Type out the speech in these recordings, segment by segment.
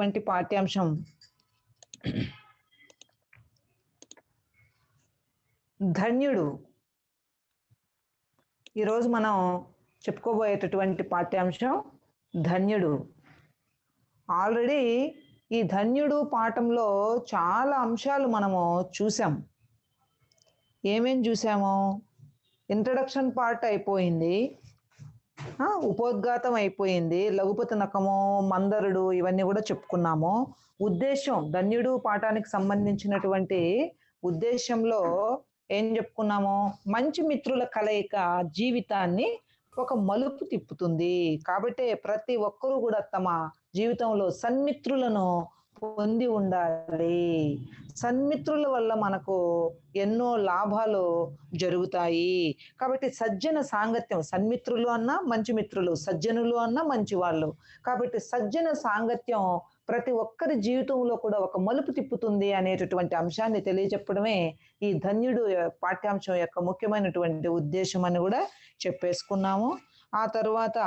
వంటి పాఠ్యాంశం ధన్యుడు. ఈరోజు మనం చెప్పుకోబోయేటటువంటి పాఠ్యాంశం ధన్యుడు. ఆల్రెడీ ఈ ధన్యుడు పాఠంలో చాలా అంశాలు మనము చూసాం. ఏమేం చూసాము? ఇంట్రడక్షన్ పార్ట్ అయిపోయింది, ఉపోద్ఘాతం అయిపోయింది, లఘుపతి నకము, మందరుడు ఇవన్నీ కూడా చెప్పుకున్నాము. ఉద్దేశం, ధన్యుడు పాఠానికి సంబంధించినటువంటి ఉద్దేశంలో ఏం చెప్పుకున్నాము? మంచి మిత్రుల కలయిక జీవితాన్ని ఒక మలుపు తిప్పుతుంది. కాబట్టి ప్రతి ఒక్కరూ కూడా తమ జీవితంలో సన్మిత్రులను పొంది ఉండాలి. సన్మిత్రుల వల్ల మనకు ఎన్నో లాభాలు జరుగుతాయి. కాబట్టి సజ్జన సాంగత్యం, సన్మిత్రులు అన్నా మంచి మిత్రులు, సజ్జనులు అన్నా మంచి వాళ్ళు. కాబట్టి సజ్జన సాంగత్యం ప్రతి ఒక్కరి జీవితంలో కూడా ఒక మలుపు తిప్పుతుంది అనేటటువంటి అంశాన్ని తెలియజెప్పడమే ఈ ధన్యుడు పాఠ్యాంశం యొక్క ముఖ్యమైనటువంటి ఉద్దేశం అని కూడా చెప్పేసుకున్నాము. ఆ తర్వాత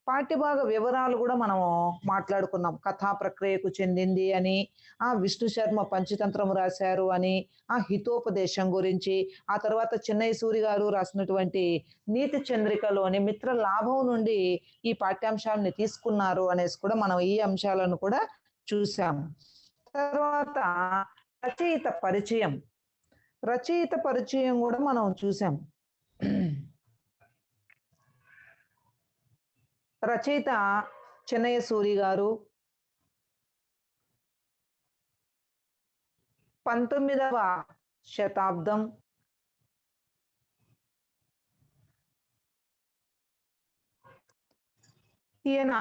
పాఠ్యభాగ వివరాలు కూడా మనము మాట్లాడుకున్నాం. కథా ప్రక్రియకు చెందింది అని, విష్ణు శర్మ పంచతంత్రం రాశారు అని, హితోపదేశం గురించి, ఆ తర్వాత చిన్నయ్య సూరి గారు రాసినటువంటి నీతి చంద్రికలోని మిత్ర లాభం నుండి ఈ పాఠ్యాంశాలని తీసుకున్నారు అనేసి కూడా మనం ఈ అంశాలను కూడా చూసాము. తర్వాత రచయిత పరిచయం, రచయిత పరిచయం కూడా మనం చూసాం. రచయిత చిన్నయ్య సూరి గారు 19వ శతాబ్దం, ఈయన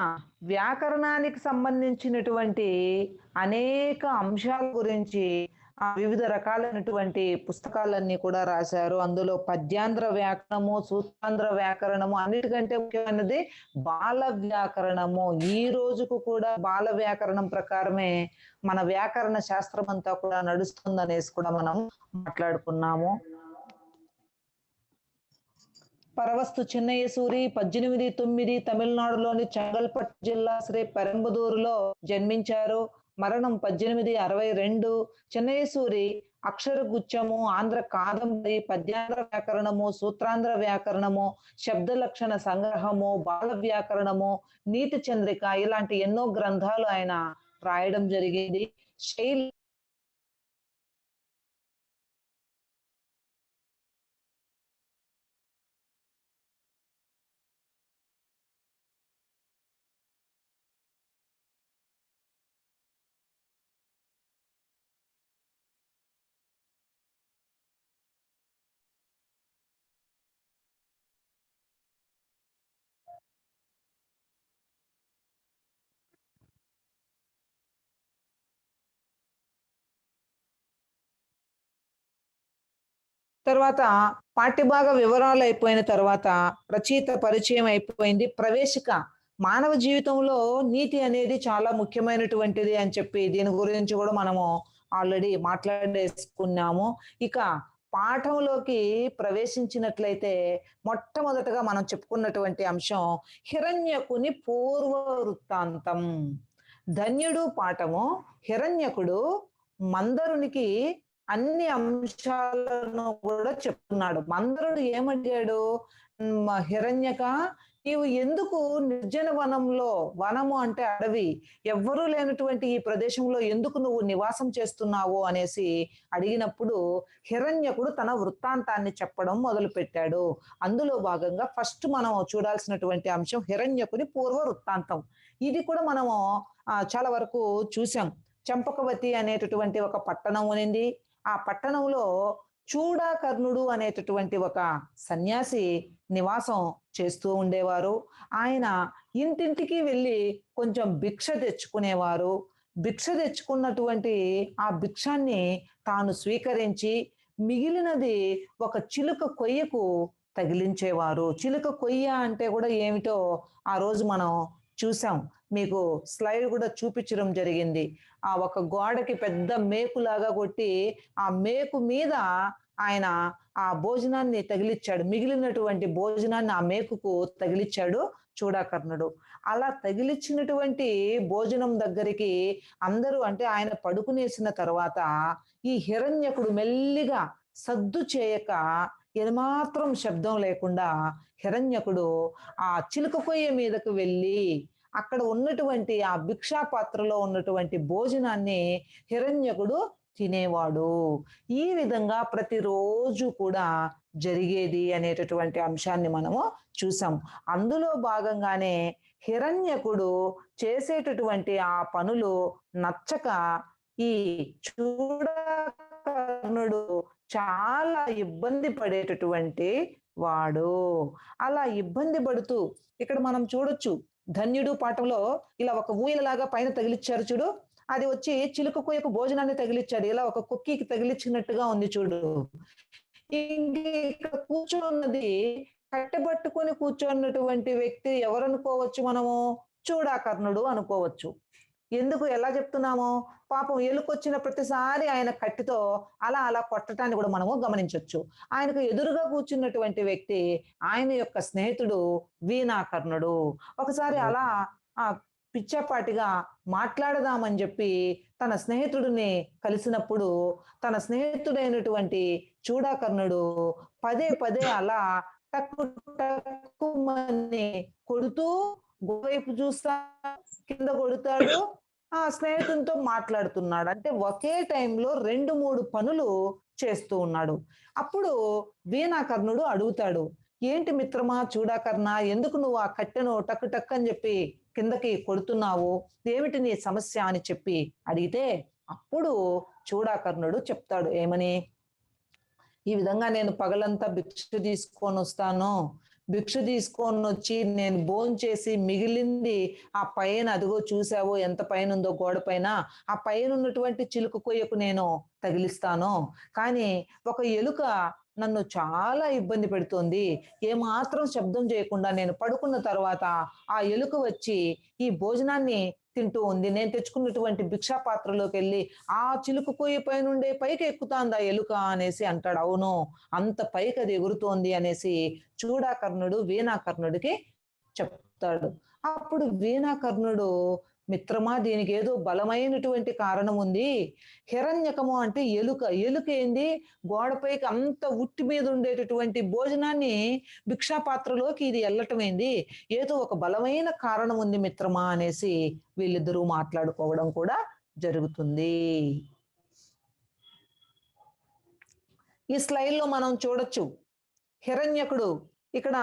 వ్యాకరణానికి సంబంధించినటువంటి అనేక అంశాల గురించి వివిధ రకాలైనటువంటి పుస్తకాలన్నీ కూడా రాశారు. అందులో పద్యాంధ్ర వ్యాకరణము, సూత్రాంధ్ర వ్యాకరణము, అన్నిటికంటే ముఖ్యమైనది బాల వ్యాకరణము. ఈ రోజుకు కూడా బాల వ్యాకరణం ప్రకారమే మన వ్యాకరణ శాస్త్రం అంతా కూడా నడుస్తుందనేసి కూడా మనం మాట్లాడుకున్నాము. పరవస్తు చిన్నయ్య సూరి 18/9 తమిళనాడులోని చెంగల్పట్టు జిల్లా శ్రీ పెరంబదూరులో జన్మించారు. మరణం 1862. చిన్నయ్య సూరి అక్షర గుచ్చము, ఆంధ్ర కాదంబరి, పద్యాంధ్ర వ్యాకరణము, సూత్రాంధ్ర వ్యాకరణము, శబ్ద లక్షణ సంగ్రహము, బాల వ్యాకరణము, నీతి చంద్రిక ఇలాంటి ఎన్నో గ్రంథాలు ఆయన రాయడం జరిగింది. శైలి తర్వాత పాఠ్యభాగ వివరాలు అయిపోయిన తర్వాత రచయిత పరిచయం అయిపోయింది. ప్రవేశిక, మానవ జీవితంలో నీతి అనేది చాలా ముఖ్యమైనటువంటిది అని చెప్పి దీని గురించి కూడా మనము ఆల్రెడీ మాట్లాడేసుకున్నాము. ఇక పాఠంలోకి ప్రవేశించినట్లయితే మొట్టమొదటగా మనం చెప్పుకున్నటువంటి అంశం హిరణ్యకుని పూర్వ వృత్తాంతం. ధన్యుడు పాఠము హిరణ్యకుడు మందరునికి అన్ని అంశాలను కూడా చెప్తున్నాడు. మందరుడు ఏమడిగాడు? హిరణ్యక, నీవు ఎందుకు నిర్జన వనంలో, వనము అంటే అడవి, ఎవ్వరూ లేనటువంటి ఈ ప్రదేశంలో ఎందుకు నువ్వు నివాసం చేస్తున్నావు అనేసి అడిగినప్పుడు హిరణ్యకుడు తన వృత్తాంతాన్ని చెప్పడం మొదలు పెట్టాడు. అందులో భాగంగా ఫస్ట్ మనం చూడాల్సినటువంటి అంశం హిరణ్యకుని పూర్వ వృత్తాంతం. ఇది కూడా మనము చాలా వరకు చూసాం. చంపకవతి అనేటటువంటి ఒక పట్టణం ఉంది. ఆ పట్టణంలో చూడాకర్ణుడు అనేటటువంటి ఒక సన్యాసి నివాసం చేస్తూ ఉండేవారు. ఆయన ఇంటింటికి వెళ్ళి కొంచెం భిక్ష తెచ్చుకునేవారు. భిక్ష తెచ్చుకున్నటువంటి ఆ భిక్షాన్ని తాను స్వీకరించి మిగిలినది ఒక చిలుక కొయ్యకు తగిలించేవారు. చిలుక కొయ్య అంటే కూడా ఏమిటో ఆ రోజు మనం చూసాం. మీకు స్లైడ్ కూడా చూపించడం జరిగింది. ఒక గోడకి పెద్ద మేకులాగా కొట్టి ఆ మేకు మీద ఆయన ఆ భోజనాన్ని తగిలిచ్చాడు. మిగిలినటువంటి భోజనాన్ని ఆ మేకుకు తగిలిచ్చాడు. చూడాకర్ణుడు. అలా తగిలిచ్చినటువంటి భోజనం దగ్గరికి అందరూ అంటే ఆయన పడుకునేసిన తర్వాత ఈ హిరణ్యకుడు మెల్లిగా సద్దు చేయక ఏమాత్రం శబ్దం లేకుండా హిరణ్యకుడు ఆ చిలుక కొయ్య మీదకు వెళ్ళి అక్కడ ఉన్నటువంటి ఆ భిక్షా పాత్రలో ఉన్నటువంటి భోజనాన్ని హిరణ్యకుడు తినేవాడు. ఈ విధంగా ప్రతిరోజు కూడా జరిగేది అనేటటువంటి అంశాన్ని మనము చూసాం. అందులో భాగంగానే హిరణ్యకుడు చేసేటటువంటి ఆ పనులు నచ్చక ఈ చూడకర్ణుడు చాలా ఇబ్బంది పడేటటువంటి వాడు. అలా ఇబ్బంది పడుతూ ఇక్కడ మనం చూడొచ్చు ధన్యుడు పాఠంలో ఇలా ఒక ఊయలలాగా పైన తగిలిచ్చారు చూడు. అది వచ్చి చిలుక కొయ్యకు భోజనాన్ని తగిలిచ్చాడు. ఇలా ఒక కుక్కీకి తగిలిచ్చినట్టుగా ఉంది చూడు. ఇక్కడ కూర్చోన్నది కట్టెబట్టుకొని కూర్చున్నటువంటి వ్యక్తి ఎవరనుకోవచ్చు మనము? చూడాకర్ణుడు అనుకోవచ్చు. ఎందుకు ఎలా చెప్తున్నాము? పాపం ఎలుకొచ్చిన ప్రతిసారి ఆయన కత్తితో అలా అలా కొట్టటాన్ని కూడా మనము గమనించొచ్చు. ఆయనకు ఎదురుగా కూర్చున్నటువంటి వ్యక్తి ఆయన యొక్క స్నేహితుడు వీణాకర్ణుడు. ఒకసారి అలా ఆ పిచ్చాపాటిగా మాట్లాడదామని చెప్పి తన స్నేహితుడిని కలిసినప్పుడు తన స్నేహితుడైనటువంటి చూడాకర్ణుడు పదే పదే అలా టక్కు టక్కుమని కొడుతూ గోవైపు చూస్తా కింద కొడతాడు, ఆ స్నేహితునితో మాట్లాడుతున్నాడు. అంటే ఒకే టైంలో 2, 3 పనులు చేస్తూ ఉన్నాడు. అప్పుడు వీణాకర్ణుడు అడుగుతాడు, ఏంటి మిత్రమా చూడాకర్ణ, ఎందుకు నువ్వు ఆ కట్టెను టక్కు టక్ అని చెప్పి కిందకి కొడుతున్నావు? ఏమిటి నీ సమస్య అని చెప్పి అడిగితే అప్పుడు చూడాకర్ణుడు చెప్తాడు ఏమని, ఈ విధంగా నేను పగలంతా భిక్ష తీసుకొని వస్తాను. భిక్ష తీసుకొని వచ్చి నేను భోంచేసి మిగిలింది ఆ పైన అదిగో చూసావో ఎంత పైన ఉందో గోడ పైన, ఆ పైన ఉన్నటువంటి చిలుక కొయ్యకు నేను తగిలిస్తాను. కానీ ఒక ఎలుక నన్ను చాలా ఇబ్బంది పెడుతోంది. ఏమాత్రం శబ్దం చేయకుండా నేను పడుకున్న తర్వాత ఆ ఎలుక వచ్చి ఈ భోజనాన్ని తింటూ ఉంది. నేను తెచ్చుకున్నటువంటి భిక్షా పాత్రలోకి వెళ్ళి ఆ చిలుక కొయ్య పైనుండే పైకి ఎక్కుతాందా ఎలుక అనేసి అంటాడు. అవును, అంత పైకి అది ఎగురుతోంది అనేసి చూడాకర్ణుడు వీణాకర్ణుడికి చెప్తాడు. అప్పుడు వీణాకర్ణుడు, మిత్రమా దీనికి ఏదో బలమైనటువంటి కారణం ఉంది. హిరణ్యకము అంటే ఎలుక. ఎలుక ఏంది? గోడపైకి అంత ఉట్టి మీద ఉండేటటువంటి భోజనాన్ని భిక్షా పాత్రలోకి ఇది వెళ్ళటం ఏంది? ఏదో ఒక బలమైన కారణం ఉంది మిత్రమా అనేసి వీళ్ళిద్దరూ మాట్లాడుకోవడం కూడా జరుగుతుంది. ఈ స్లైడ్ లో మనం చూడొచ్చు హిరణ్యకుడు ఇక్కడ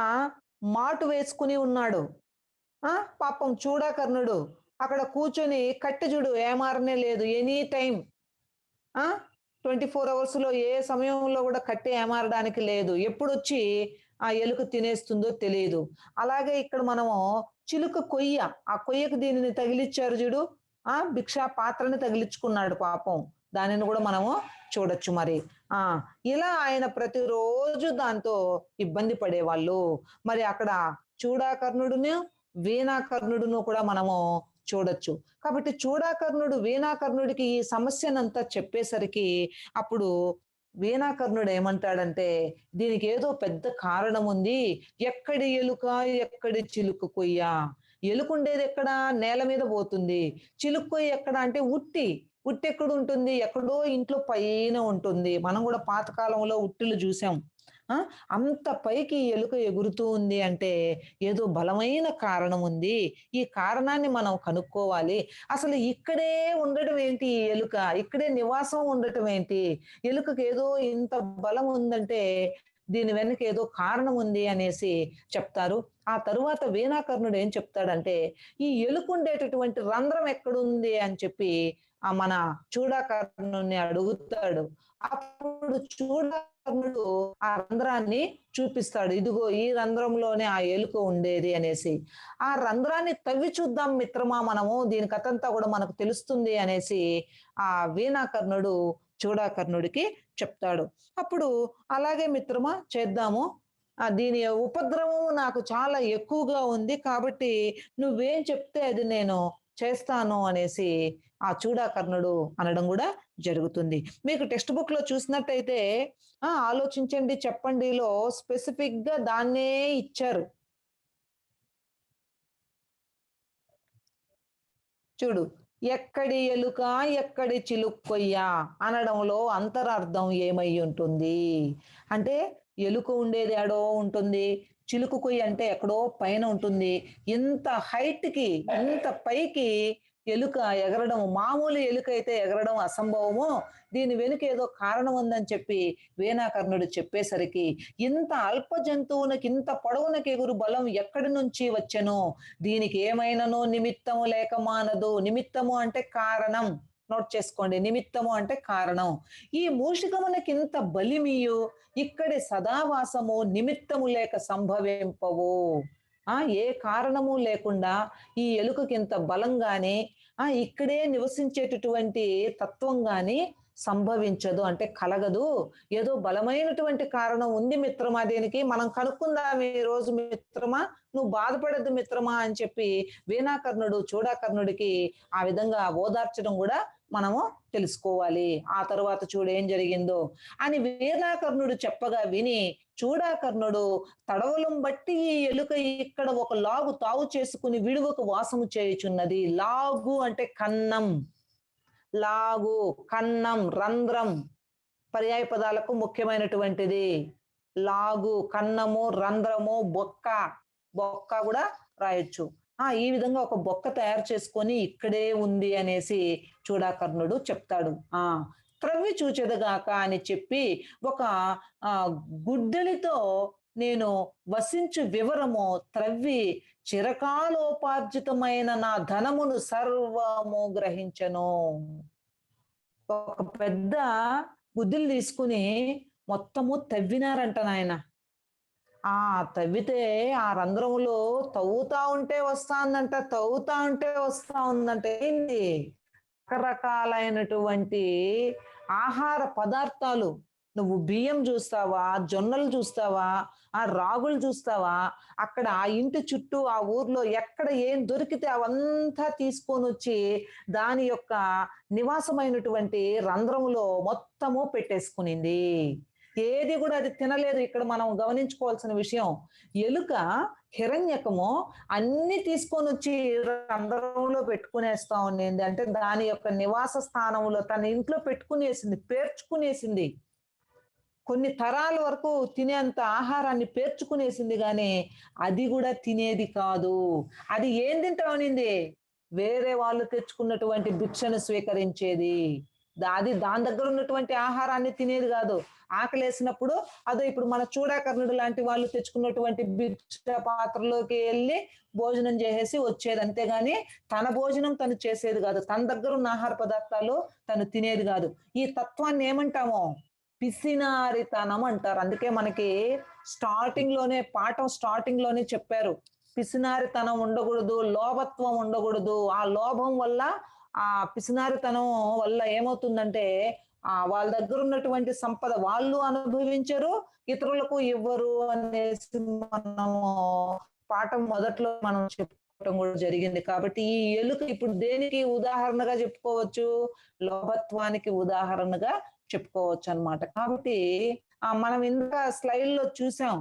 మాటు వేసుకుని ఉన్నాడు. పాపం చూడాకర్ణుడు అక్కడ కూర్చొని కట్టె చూడు ఏమారనే లేదు, ఎనీ టైం 24 hours లో ఏ సమయంలో కూడా కట్టె ఏమారడానికి లేదు, ఎప్పుడు వచ్చి ఆ ఎలుక తినేస్తుందో తెలియదు. అలాగే ఇక్కడ మనము చిలుక కొయ్య, ఆ కొయ్యకు దీనిని తగిలిచ్చారు చూడు, భిక్షా పాత్రని తగిలించుకున్నాడు పాపం, దానిని కూడా మనము చూడొచ్చు. మరి ఇలా ఆయన ప్రతిరోజు దాంతో ఇబ్బంది పడేవాళ్ళు. మరి అక్కడ చూడాకర్ణుడును వీణాకర్ణుడును కూడా మనము చూడొచ్చు. కాబట్టి చూడాకర్ణుడు వీణాకర్ణుడికి ఈ సమస్యనంతా చెప్పేసరికి అప్పుడు వీణాకర్ణుడు ఏమంటాడంటే, దీనికి ఏదో పెద్ద కారణం ఉంది. ఎక్కడి ఎలుక ఎక్కడి చిలుక కొయ్య? ఎలుకుండేది ఎక్కడ? నేల మీద పోతుంది. చిలుక కొయ్య ఎక్కడ అంటే ఉట్టి. ఉట్టి ఎక్కడ ఉంటుంది? ఎక్కడో ఇంట్లో పైన ఉంటుంది. మనం కూడా పాతకాలంలో ఉట్టిలు చూసాం. అంత పైకి ఎలుక ఎగురుతూ ఉంది అంటే ఏదో బలమైన కారణం ఉంది. ఈ కారణాన్ని మనం కనుక్కోవాలి. అసలు ఇక్కడే ఉండటం ఏంటి ఈ ఎలుక? ఇక్కడే నివాసం ఉండటం ఏంటి? ఎలుకకి ఏదో ఇంత బలం ఉందంటే దీని వెనక ఏదో కారణం ఉంది అనేసి చెప్తారు. ఆ తరువాత వీణాకర్ణుడు ఏం చెప్తాడంటే, ఈ ఎలుకుండేటటువంటి రంధ్రం ఎక్కడుంది అని చెప్పి మన చూడాకర్ణుని అడుగుతాడు. అప్పుడు చూడాకర్ణుడు ఆ రంధ్రాన్ని చూపిస్తాడు. ఇదిగో ఈ రంధ్రంలోనే ఆ ఎలుక ఉండేది అనేసి. ఆ రంధ్రాన్ని తవ్వి చూద్దాం మిత్రమా మనము, దీని కథంతా కూడా మనకు తెలుస్తుంది అనేసి ఆ వీణాకర్ణుడు చూడాకర్ణుడికి చెప్తాడు. అప్పుడు అలాగే మిత్రమా చేద్దాము, దీని ఉపద్రవం నాకు చాలా ఎక్కువగా ఉంది కాబట్టి నువ్వేం చెప్తే అది నేను చేస్తాను అనేసి ఆ చూడాకర్ణుడు అనడం కూడా జరుగుతుంది. మీకు టెక్స్ట్ బుక్ లో చూసినట్టయితే ఆలోచించండి చెప్పండిలో స్పెసిఫిక్ గా దాన్నే ఇచ్చారు. చూడు. ఎక్కడి ఎలుక ఎక్కడి చిలుక్కొయ్య అనడంలో అంతరార్థం ఏమయ్యుంటుంది? అంటే ఎలుక ఉండేది ఏడో ఉంటుంది. చిలుకు కొయ్య అంటే ఎక్కడో పైన ఉంటుంది. ఇంత హైట్‌కి, ఇంత పైకి ఎలుక ఎగరడం మామూలు ఎలుక అయితే ఎగరడం అసంభవము. దీని వెనుక ఏదో కారణం ఉందని చెప్పి వీణాకర్ణుడు చెప్పేసరికి, ఇంత అల్ప జంతువునకి ఇంత పొడవునకి ఎగురు బలం ఎక్కడి నుంచి వచ్చెను? దీనికి ఏమైనను నిమిత్తము లేక మానదు. నిమిత్తము అంటే కారణం. నోట్ చేసుకోండి. నిమిత్తము అంటే కారణం. ఈ మూషికమునకింత బలిమియు ఇక్కడి సదావాసము నిమిత్తము లేక సంభవింపవు. ఏ కారణము లేకుండా ఈ ఎలుకకింత బలం గాని, ఇక్కడే నివసించేటటువంటి తత్వం గాని సంభవించదు. అంటే కలగదు. ఏదో బలమైనటువంటి కారణం ఉంది మిత్రమా దీనికి. మనం కనుక్కుందాం ఈ రోజు మిత్రమా. నువ్వు బాధపడొద్దు మిత్రమా అని చెప్పి వీణాకర్ణుడు చూడాకర్ణుడికి ఆ విధంగా ఓదార్చడం కూడా మనము తెలుసుకోవాలి. ఆ తరువాత చూడు ఏం జరిగిందో అని వీణాకర్ణుడు చెప్పగా విని చూడాకర్ణుడు తడవలం బట్టి ఈ ఎలుక ఇక్కడ ఒక లాగు తావు చేసుకుని విడువకు వాసము చేయుచున్నది. లాగు అంటే కన్నం. లాగు, కన్నం, రంధ్రం పర్యాయ పదాలకు ముఖ్యమైనటువంటిది. లాగు, కన్నము, రంధ్రము, బొక్క. బొక్క కూడా రాయొచ్చు. ఈ విధంగా ఒక బొక్క తయారు చేసుకొని ఇక్కడే ఉంది అనేసి చూడాకర్ణుడు చెప్తాడు. త్రవ్వి చూచెదగాక అని చెప్పి ఒక గుడ్డలితో నేను వసించు వివరము త్రవ్వి చిరకాలోపార్జితమైన నా ధనమును సర్వము గ్రహించను. ఒక పెద్ద గుద్దులు తీసుకుని మొత్తము తవ్వినారంట నాయన. తవ్వితే ఆ రంధ్రములో తవ్వుతా ఉంటే వస్తాందంట, తవ్వుతా ఉంటే వస్తా ఉందంట. ఏంటి? రకరకాలైనటువంటి ఆహార పదార్థాలు. నువ్వు బియ్యం చూస్తావా, జొన్నలు చూస్తావా, రాగులు చూస్తావా, అక్కడ ఆ ఇంటి చుట్టూ ఆ ఊర్లో ఎక్కడ ఏం దొరికితే అవంతా తీసుకొని వచ్చి దాని యొక్క నివాసమైనటువంటి రంధ్రములో మొత్తము పెట్టేసుకునింది. ఏది కూడా అది తినలేదు. ఇక్కడ మనం గమనించుకోవాల్సిన విషయం, ఎలుక హిరణ్యకము అన్ని తీసుకొని వచ్చి రంధ్రంలో పెట్టుకునేస్తా ఉండింది. అంటే దాని యొక్క నివాస స్థానంలో తన ఇంట్లో పెట్టుకునేసింది, పేర్చుకునేసింది. కొన్ని తరాల వరకు తినేంత ఆహారాన్ని పేర్చుకునేసింది కానీ అది కూడా తినేది కాదు. అది ఏం తింటామనింది? వేరే వాళ్ళు తెచ్చుకున్నటువంటి భిక్షను స్వీకరించేది. అది దాని దగ్గర ఉన్నటువంటి ఆహారాన్ని తినేది కాదు. ఆకలేసినప్పుడు అదో ఇప్పుడు మన చూడాకర్ణుడు లాంటి వాళ్ళు తెచ్చుకున్నటువంటి భిక్ష పాత్రలోకి వెళ్ళి భోజనం చేసేసి వచ్చేది. అంతేగాని తన భోజనం తను చేసేది కాదు. తన దగ్గర ఉన్న ఆహార పదార్థాలు తను తినేది కాదు. ఈ తత్వాన్ని ఏమంటామో పిసినారితనం అంటారు. అందుకే మనకి పాఠం స్టార్టింగ్ లోనే చెప్పారు, పిసినారితనం ఉండకూడదు, లోభత్వం ఉండకూడదు. ఆ లోభం వల్ల, ఆ పిసినారితనం వల్ల ఏమవుతుందంటే వాళ్ళ దగ్గర ఉన్నటువంటి సంపద వాళ్ళు అనుభవించరు, ఇతరులకు ఇవ్వరు అనేసి మనము పాఠం మొదట్లో మనం చెప్పుకోవటం కూడా జరిగింది. కాబట్టి ఈ ఎలుక ఇప్పుడు దేనికి ఉదాహరణగా చెప్పుకోవచ్చు? లోభత్వానికి ఉదాహరణగా చెప్పుకోవచ్చు అన్నమాట. కాబట్టి మనం ఇందాక స్లైడ్ లో చూసాం,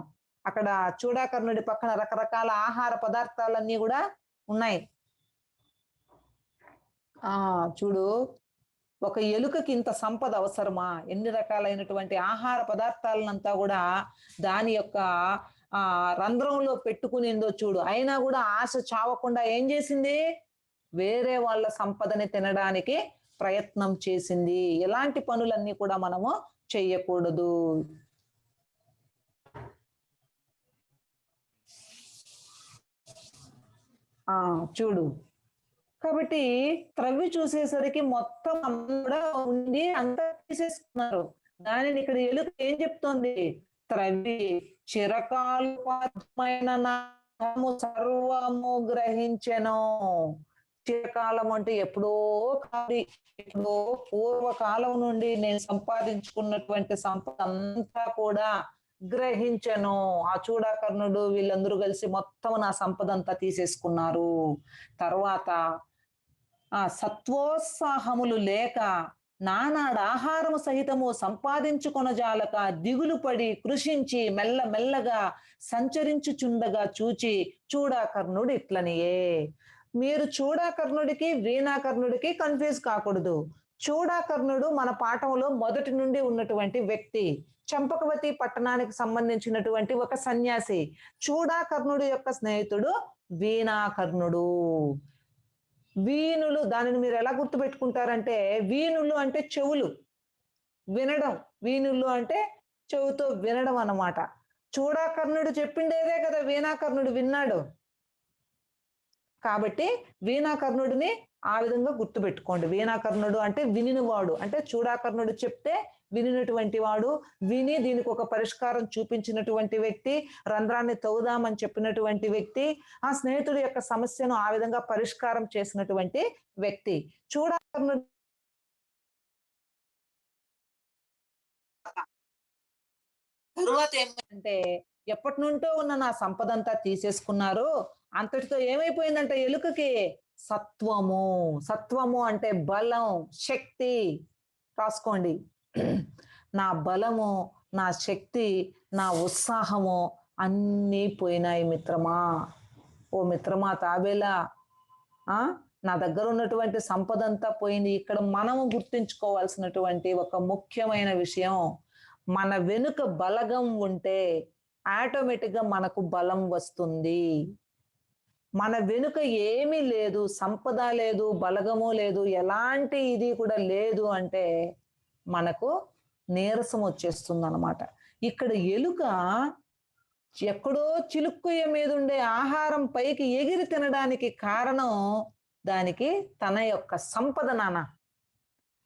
అక్కడ చూడాకర్ణుడి పక్కన రకరకాల ఆహార పదార్థాలన్నీ కూడా ఉన్నాయి. చూడు, ఒక ఎలుకకి ఇంత సంపద అవసరమా? ఎన్ని రకాలైనటువంటి ఆహార పదార్థాలనంతా కూడా దాని యొక్క రంధ్రంలో పెట్టుకునిందో చూడు. అయినా కూడా ఆశ చావకుండా ఏం చేసింది? వేరే వాళ్ళ సంపదని తినడానికి ప్రయత్నం చేసింది. ఎలాంటి పనులన్నీ కూడా మనము చెయ్యకూడదు. చూడు, కాబట్టి త్రవ్వి చూసేసరికి మొత్తం కూడా ఉండి అంతా తీసేసుకున్నారు. దానిని ఇక్కడ ఎలుక ఏం చెప్తోంది? త్రవ్వి చిరకాలమైన నాము సర్వము గ్రహించెను. చిరకాలం అంటే ఎప్పుడో కాదు, ఎప్పుడో పూర్వకాలం నుండి నేను సంపాదించుకున్నటువంటి సంపద అంతా కూడా గ్రహించను. ఆ చూడాకర్ణుడు వీళ్ళందరూ కలిసి మొత్తం నా సంపద అంతా తీసేసుకున్నారు. తర్వాత సత్వోత్సాహములు లేక నానాడు ఆహారము సహితము సంపాదించుకొనజాలక దిగులు పడి కృషించి మెల్లమెల్లగా సంచరించుచుండగా చూచి చూడాకర్ణుడు ఇట్లనియే. మీరు చూడాకర్ణుడికి, వీణాకర్ణుడికి కన్‌ఫ్యూజ్ కాకూడదు. చూడాకర్ణుడు మన పాఠంలో మొదటి నుండి ఉన్నటువంటి వ్యక్తి. చంపకవతి పట్టణానికి సంబంధించినటువంటి ఒక సన్యాసి. చూడాకర్ణుడు యొక్క స్నేహితుడు వీణాకర్ణుడు. వీణులు దానిని మీరు ఎలా గుర్తుపెట్టుకుంటారంటే, వీణులు అంటే చెవులు. వినడం. వీణులు అంటే చెవుతో వినడం అన్నమాట. చూడాకర్ణుడు చెప్పిండేదే కదా వీణాకర్ణుడు విన్నాడు. కాబట్టి వీణాకర్ణుడిని ఆ విధంగా గుర్తుపెట్టుకోండి. వీణాకర్ణుడు అంటే వినినవాడు. అంటే చూడాకర్ణుడు చెప్తే వినినటువంటి వాడు, విని దీనికి ఒక పరిష్కారం చూపించినటువంటి వ్యక్తి, రంధ్రాన్ని తవ్వుదామని చెప్పినటువంటి వ్యక్తి, ఆ స్నేహితుడి యొక్క సమస్యను ఆ విధంగా పరిష్కారం చేసినటువంటి వ్యక్తి. చూడాకర్ణుడు తరువాత ఏమైందంటే, ఎప్పటినుంటో ఉన్న నా సంపదంతా తీసేసుకున్నారు. అంతటితో ఏమైపోయిందంటే ఎలుకకి సత్వము. సత్వము అంటే బలం, శక్తి. రాసుకోండి. నా బలము, నా శక్తి, నా ఉత్సాహము అన్నీ పోయినాయి మిత్రమా. ఓ మిత్రమా తాబేలా, ఆ నా దగ్గర ఉన్నటువంటి సంపదంతా పోయింది. ఇక్కడ మనము గుర్తుంచుకోవాల్సినటువంటి ఒక ముఖ్యమైన విషయం, మన వెనుక బలగం ఉంటే ఆటోమేటిక్‌గా మనకు బలం వస్తుంది. మన వెనుక ఏమీ లేదు, సంపద లేదు, బలగము లేదు, ఎలాంటి ఇది కూడా లేదు అంటే మనకు నీరసం వచ్చేస్తుందన్నమాట. ఇక్కడ ఎలుక ఎక్కడో చిలుక్కుయ్య మీదుండే ఆహారం పైకి ఎగిరి తినడానికి కారణం దానికి తన యొక్క సంపద నాన్న.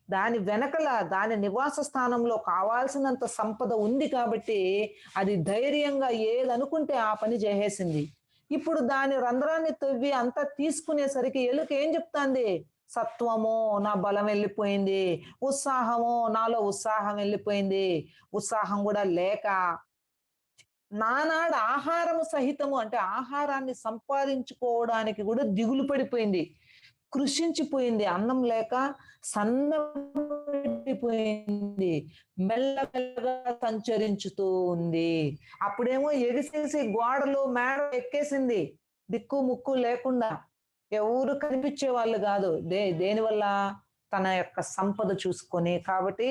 దాని వెనకల దాని నివాస స్థానంలో కావాల్సినంత సంపద ఉంది కాబట్టి అది ధైర్యంగా ఏదనుకుంటే ఆ పని చేసేసింది. ఇప్పుడు దాని రంధ్రాన్ని తవ్వి అంతా తీసుకునేసరికి ఎలుక ఏం చెప్తాంది? సత్వము నా బలం వెళ్ళిపోయింది, ఉత్సాహము నాలో ఉత్సాహం వెళ్ళిపోయింది, ఉత్సాహం కూడా లేక నానాడు ఆహారము సహితము అంటే ఆహారాన్ని సంపాదించుకోవడానికి కూడా దిగులు పడిపోయింది, కృషించిపోయింది. అన్నం లేక సన్నబడిపోయింది. మెల్లమెల్లగా సంచరించుతూ ఉంది. అప్పుడేమో ఎగిసేసి గోడలు, మేడ ఎక్కేసింది. దిక్కు ముక్కు లేకుండా. ఎవరు కనిపించే వాళ్ళు కాదు. దేనివల్ల? తన యొక్క సంపద చూసుకొని. కాబట్టి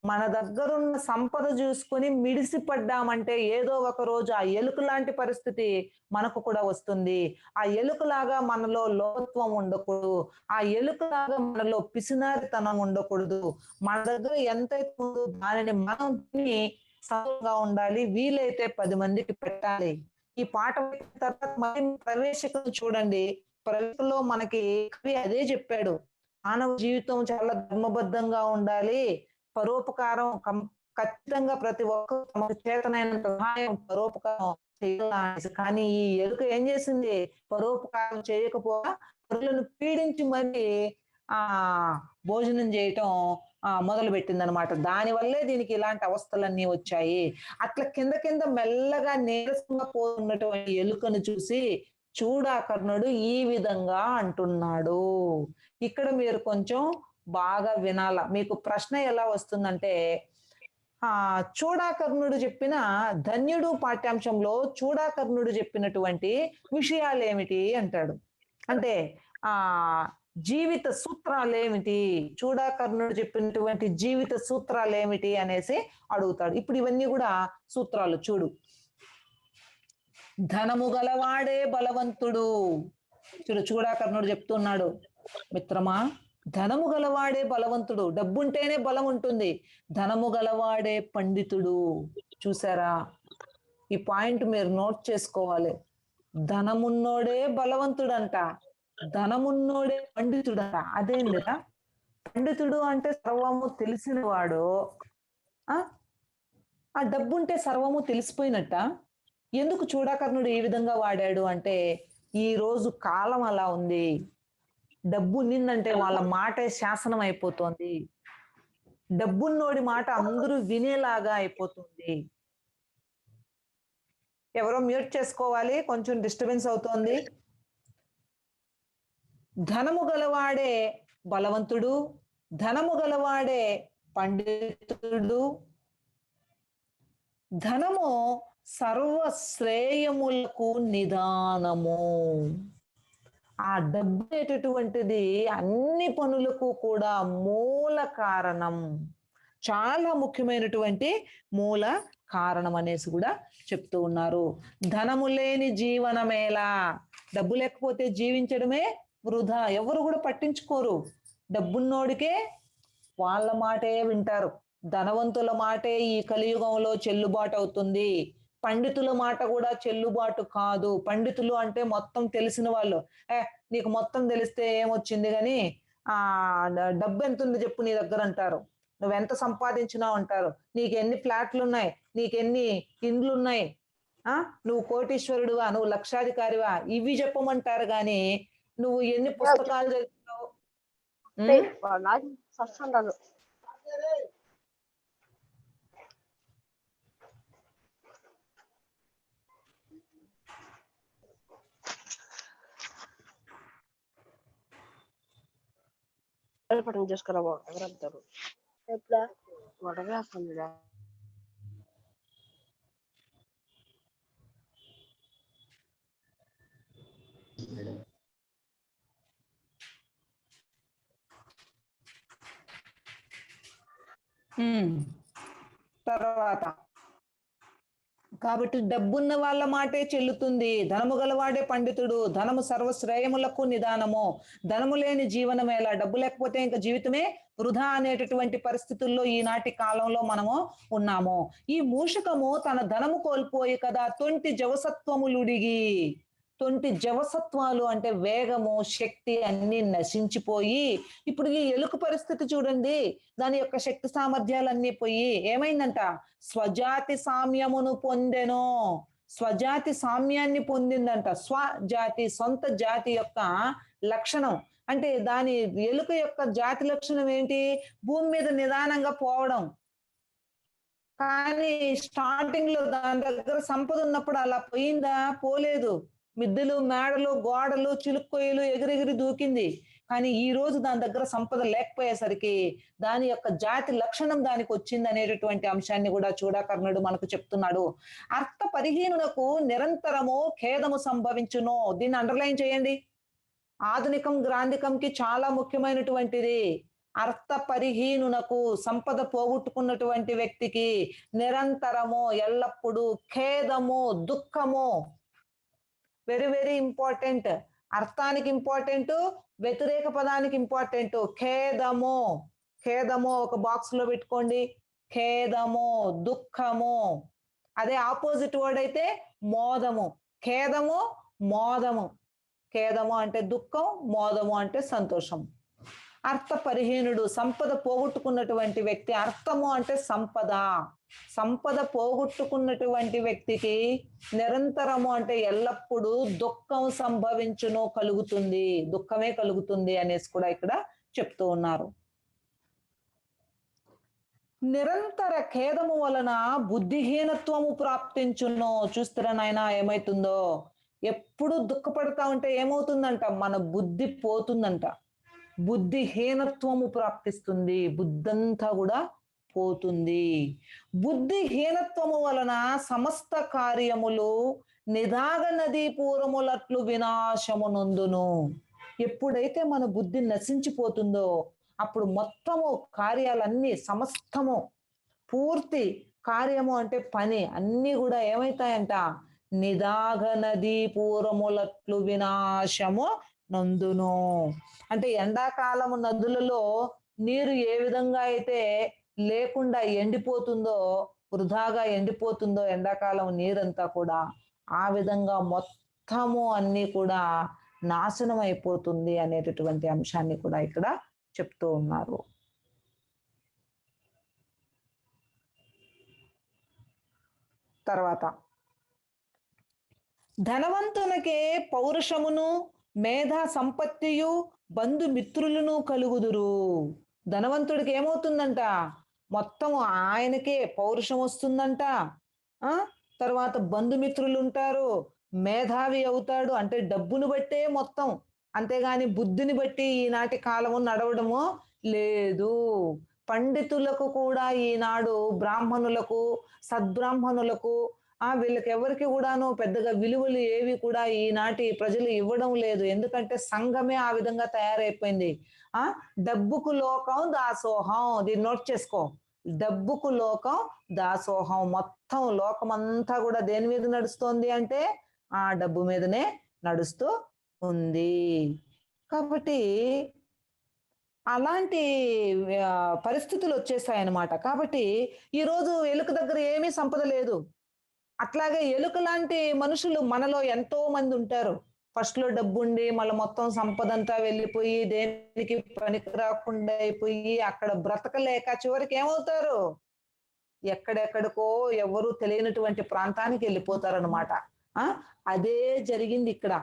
మన దగ్గరున్న సంపద చూసుకొని మిడిసిపడ్డామంటే ఏదో ఒక రోజు ఆ ఎలుక లాంటి పరిస్థితి మనకు కూడా వస్తుంది. ఆ ఎలుకలాగా మనలో లోపత్వం ఉండకూడదు. ఆ ఎలుకలాగా మనలో పిసినారితనం ఉండకూడదు. మన దగ్గర ఎంతైతే ఉందో దానిని మనం తిని సంతోషంగా ఉండాలి. వీలైతే 10 మందికి పెట్టాలి. ఈ పాట విన్న తర్వాత మరి ప్రవేశికను చూడండి. ప్రవేశంలో మనకి కవి అదే చెప్పాడు. మానవ జీవితం చాలా ధర్మబద్ధంగా ఉండాలి. పరోపకారం ఖచ్చితంగా ప్రతి ఒక్కరు తమకు చేతనైనంత సహాయం పరోపకారం చేయాలి. కానీ ఈ ఎలుక ఏం చేసింది? పరోపకారం చేయకపోగా పరులను పీడించి మరి ఆ భోజనం చేయటం మొదలు పెట్టిందనమాట. దానివల్లే దీనికి ఇలాంటి అవస్థలన్నీ వచ్చాయి. అట్లా కింద కింద మెల్లగా నీరసంగా పోతున్నటువంటి ఎలుకను చూసి చూడాకర్ణుడు ఈ విధంగా అంటున్నాడు. ఇక్కడ మీరు కొంచెం బాగా వినాల. మీకు ప్రశ్న ఎలా వస్తుందంటే, చూడాకర్ణుడు చెప్పిన ధన్యుడు పాఠ్యాంశంలో చూడాకర్ణుడు చెప్పినటువంటి విషయాలేమిటి అంటాడు. అంటే ఆ జీవిత సూత్రాలేమిటి? చూడాకర్ణుడు చెప్పినటువంటి జీవిత సూత్రాలేమిటి అనేసి అడుగుతాడు. ఇప్పుడు ఇవన్నీ కూడా సూత్రాలు చూడు. ధనము గలవాడే బలవంతుడు. చూడాకర్ణుడు చెప్తున్నాడు, మిత్రమా ధనము గలవాడే బలవంతుడు. డబ్బుంటేనే బలం ఉంటుంది. ధనము గలవాడే పండితుడు. చూసారా? ఈ పాయింట్ మీరు నోట్ చేసుకోవాలి. ధనమున్నోడే బలవంతుడంట, ధనమున్నోడే పండితుడంట. అదేందిరా? పండితుడు అంటే సర్వము తెలిసిన వాడు. ఆ డబ్బుంటే సర్వము తెలిసిపోయినట్ట. ఎందుకు చూడాకర్ణుడు ఈ విధంగా వాడాడు అంటే, ఈ రోజు కాలం అలా ఉంది. డబ్బు నిన్నంటే వాళ్ళ మాటే శాసనం అయిపోతుంది. డబ్బున్నోడి మాట అందరూ వినేలాగా అయిపోతుంది. ఎవరో మ్యూట్ చేసుకోవాలి, కొంచెం డిస్టర్బెన్స్ అవుతోంది. ధనము గలవాడే బలవంతుడు, ధనము గలవాడే పండితుడు. ధనము సర్వ శ్రేయములకు నిదానము. ఆ డబ్బు అనేటటువంటిది అన్ని పనులకు కూడా మూల కారణం. చాలా ముఖ్యమైనటువంటి మూల కారణం అనేసి కూడా చెప్తూ ఉన్నారు. ధనము లేని జీవనమేలా? డబ్బు లేకపోతే జీవించడమే వృధా. ఎవరు కూడా పట్టించుకోరు. డబ్బున్నోడికే వాళ్ళ మాటే వింటారు. ధనవంతుల మాటే ఈ కలియుగంలో చెల్లుబాటు అవుతుంది. పండితుల మాట కూడా చెల్లుబాటు కాదు. పండితులు అంటే మొత్తం తెలిసిన వాళ్ళు. నీకు మొత్తం తెలిస్తే ఏమొచ్చింది గాని డబ్బు ఎంతుంది చెప్పు నీ దగ్గర అంటారు. నువ్వెంత సంపాదించినావు అంటారు. నీకెన్ని ఫ్లాట్లున్నాయి, నీకెన్ని ఇండ్లున్నాయి, ఆ నువ్వు కోటీశ్వరుడువా, నువ్వు లక్షాధికారివా, ఇవి చెప్పమంటారు గాని నువ్వు ఎన్ని పుస్తకాలు చదివావు. చేసుకురా ఎవరంటారు ఎట్లా వడవేస్తుందిరా. తర్వాత కాబట్టి డబ్బున్న వాళ్ళ మాటే చెల్లుతుంది. ధనము గలవాడే పండితుడు. ధనము సర్వశ్రేయములకు నిదానము. ధనము లేని జీవనం ఎలా? డబ్బు లేకపోతే ఇంకా జీవితమే వృధా అనేటటువంటి పరిస్థితుల్లో ఈనాటి కాలంలో మనము ఉన్నాము. ఈ మూషకము తన ధనము కోల్పోయి కదా తొంటి జవసత్వములుడిగి. తొంటి జవసత్వాలు అంటే వేగము, శక్తి అన్ని నశించిపోయి ఇప్పుడు ఈ ఎలుక పరిస్థితి చూడండి. దాని యొక్క శక్తి సామర్థ్యాలన్నీ పోయి ఏమైందంట? స్వజాతి సామ్యమును పొందెను. స్వజాతి సామ్యాన్ని పొందిందంట. స్వజాతి సొంత జాతి యొక్క లక్షణం అంటే దాని ఎలుక యొక్క జాతి లక్షణం ఏంటి? భూమి మీద నిదానంగా పోవడం. కానీ స్టార్టింగ్ లో దాని దగ్గర సంపద ఉన్నప్పుడు అలా పోయిందా? పోలేదు. మిద్దెలు, మేడలు, గోడలు, చిలుక్కొయ్యలు ఎగిరెగిరి దూకింది. కానీ ఈ రోజు దాని దగ్గర సంపద లేకపోయేసరికి దాని యొక్క జాతి లక్షణం దానికి వచ్చింది అనేటటువంటి అంశాన్ని కూడా చూడాకర్ణుడు మనకు చెప్తున్నాడు. అర్థ పరిహీనులకు నిరంతరము ఖేదము సంభవించును. దీన్ని అండర్లైన్ చేయండి. ఆధునికం గ్రాంధికంకి చాలా ముఖ్యమైనటువంటిది. అర్థ పరిహీనునకు సంపద పోగొట్టుకున్నటువంటి వ్యక్తికి నిరంతరము ఎల్లప్పుడూ ఖేదము, దుఃఖము. Very very important. అర్థానికి ఇంపార్టెంట్, వ్యతిరేక పదానికి ఇంపార్టెంట్. ఖేదము. ఖేదము ఒక బాక్స్ లో పెట్టుకోండి. ఖేదము, దుఃఖము. అదే ఆపోజిట్ వర్డ్ అయితే మోదము. ఖేదము, మోదము. ఖేదము అంటే దుఃఖం, మోదము అంటే సంతోషం. అర్థ పరిహీనుడు సంపద పోగొట్టుకున్నటువంటి వ్యక్తి. అర్థము అంటే సంపద. సంపద పోగొట్టుకున్నటువంటి వ్యక్తికి నిరంతరము అంటే ఎల్లప్పుడూ దుఃఖం సంభవించును, కలుగుతుంది. దుఃఖమే కలుగుతుంది అనేసి కూడా ఇక్కడ చెప్తూ ఉన్నారు. నిరంతర ఖేదము వలన బుద్ధిహీనత్వము ప్రాప్తించును. చూస్తారా నాయన ఏమైతుందో? ఎప్పుడు దుఃఖపడతా ఉంటే ఏమవుతుందంట? మన బుద్ధి పోతుందంట. బుద్ధిహీనత్వము ప్రాప్తిస్తుంది. బుద్ధంతా కూడా పోతుంది. బుద్ధిహీనత్వము వలన సమస్త కార్యములు నిదాగ నదీ పూరములట్లు వినాశము నొందును. ఎప్పుడైతే మన బుద్ధి నశించిపోతుందో అప్పుడు మొత్తము కార్యాలన్నీ సమస్తము పూర్తి కార్యము అంటే పని అన్నీ కూడా ఏమైతాయంట? నిదాగ నదీ పూరములట్లు వినాశము నందును. అంటే ఎండాకాలము నదులలో నీరు ఏ విధంగా అయితే లేకుండా ఎండిపోతుందో, వృధాగా ఎండిపోతుందో ఎండాకాలం నీరంతా కూడా, ఆ విధంగా మొత్తము అన్ని కూడా నాశనం అయిపోతుంది అనేటటువంటి అంశాన్ని కూడా ఇక్కడ చెప్తూ ఉన్నారు. తర్వాత ధనవంతునికే పౌరుషమును మేధా సంపత్తియు బంధుమిత్రులను కలుగుదురు. ధనవంతుడికి ఏమవుతుందంట? మొత్తం ఆయనకే పౌరుషం వస్తుందంట. తర్వాత బంధుమిత్రులు ఉంటారు. మేధావి అవుతాడు. అంటే డబ్బును బట్టే మొత్తం, అంతేగాని బుద్ధిని బట్టి ఈనాటి కాలము నడవడము లేదు. పండితులకు కూడా ఈనాడు బ్రాహ్మణులకు, సద్బ్రాహ్మణులకు వీళ్ళకి ఎవరికి కూడాను పెద్దగా విలువలు ఏవి కూడా ఈనాటి ప్రజలు ఇవ్వడం లేదు. ఎందుకంటే సంఘమే ఆ విధంగా తయారైపోయింది. ఆ! డబ్బుకు లోకం దాసోహం. దీన్ని నోట్ చేసుకో. డబ్బుకు లోకం దాసోహం. మొత్తం లోకమంతా గూడా దేని మీద నడుస్తోంది అంటే, ఆ డబ్బు మీదనే నడుస్తూ ఉంది. కాబట్టి అలాంటి పరిస్థితులొచ్చేసాయన్నమాట. కాబట్టి ఈరోజు ఎలుక దగ్గర ఏమీ సంపద లేదు. అట్లాగే ఎలుక లాంటి మనుషులు మనలో ఎంతో మంది ఉంటారు. ఫస్ట్‌లో డబ్బుండి మళ్ళా మొత్తం సంపదంతా వెళ్ళిపోయి, దేనికి పనికి రాకుండా అయిపోయి, అక్కడ బ్రతకలేక చివరికి ఏమవుతారు? ఎక్కడెక్కడికో ఎవ్వరు తెలియనటువంటి ప్రాంతానికెళ్ళిపోతారనమాట. ఆ! అదే జరిగిందిక్కడ.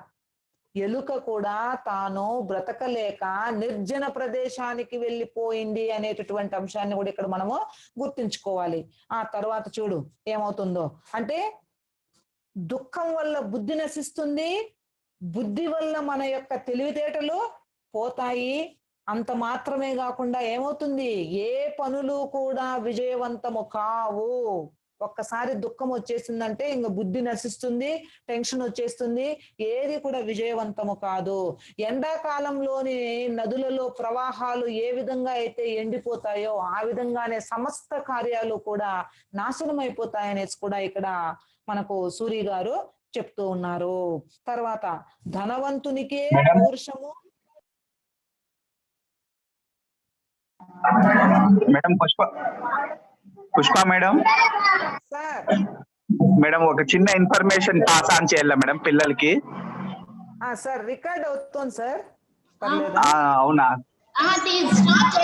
ఎలుక కూడా తాను బ్రతకలేక నిర్జన ప్రదేశానికి వెళ్ళిపోయింది అనేటటువంటి అంశాన్ని కూడా ఇక్కడ మనము గుర్తుంచుకోవాలి. ఆ తర్వాత చూడు ఏమవుతుందో. అంటే దుఃఖం వల్ల బుద్ధి నశిస్తుంది. బుద్ధి వల్ల మన యొక్క తెలివితేటలు పోతాయి. అంత మాత్రమే గాకుండా ఏమవుతుంది? ఏ పనులు కూడా విజయవంతము కావు. ఒక్కసారి దుఃఖం వచ్చేసిందంటే ఇంక బుద్ధి నశిస్తుంది. టెన్షన్ వచ్చేస్తుంది. ఏది కూడా విజయవంతము కాదు. ఎండాకాలంలోని నదులలో ప్రవాహాలు ఏ విధంగా అయితే ఎండిపోతాయో, ఆ విధంగానే సమస్త కార్యాలు కూడా నాశనమైపోతాయనేసి కూడా ఇక్కడ మనకు సూరి గారు చెప్తూ ఉన్నారు. తర్వాత ధనవంతునికే మేడం పౌరుషము ధనవంతు madam Pushpa madam sir. Madam ఒక చిన్న ఇన్ఫర్మేషన్ పాస్ ఆన్ చేయాలా మేడం పిల్లలకి? సార్ రికార్డ్ అవుతోంది సార్. పర్లేదా? అవునా? స్టాప్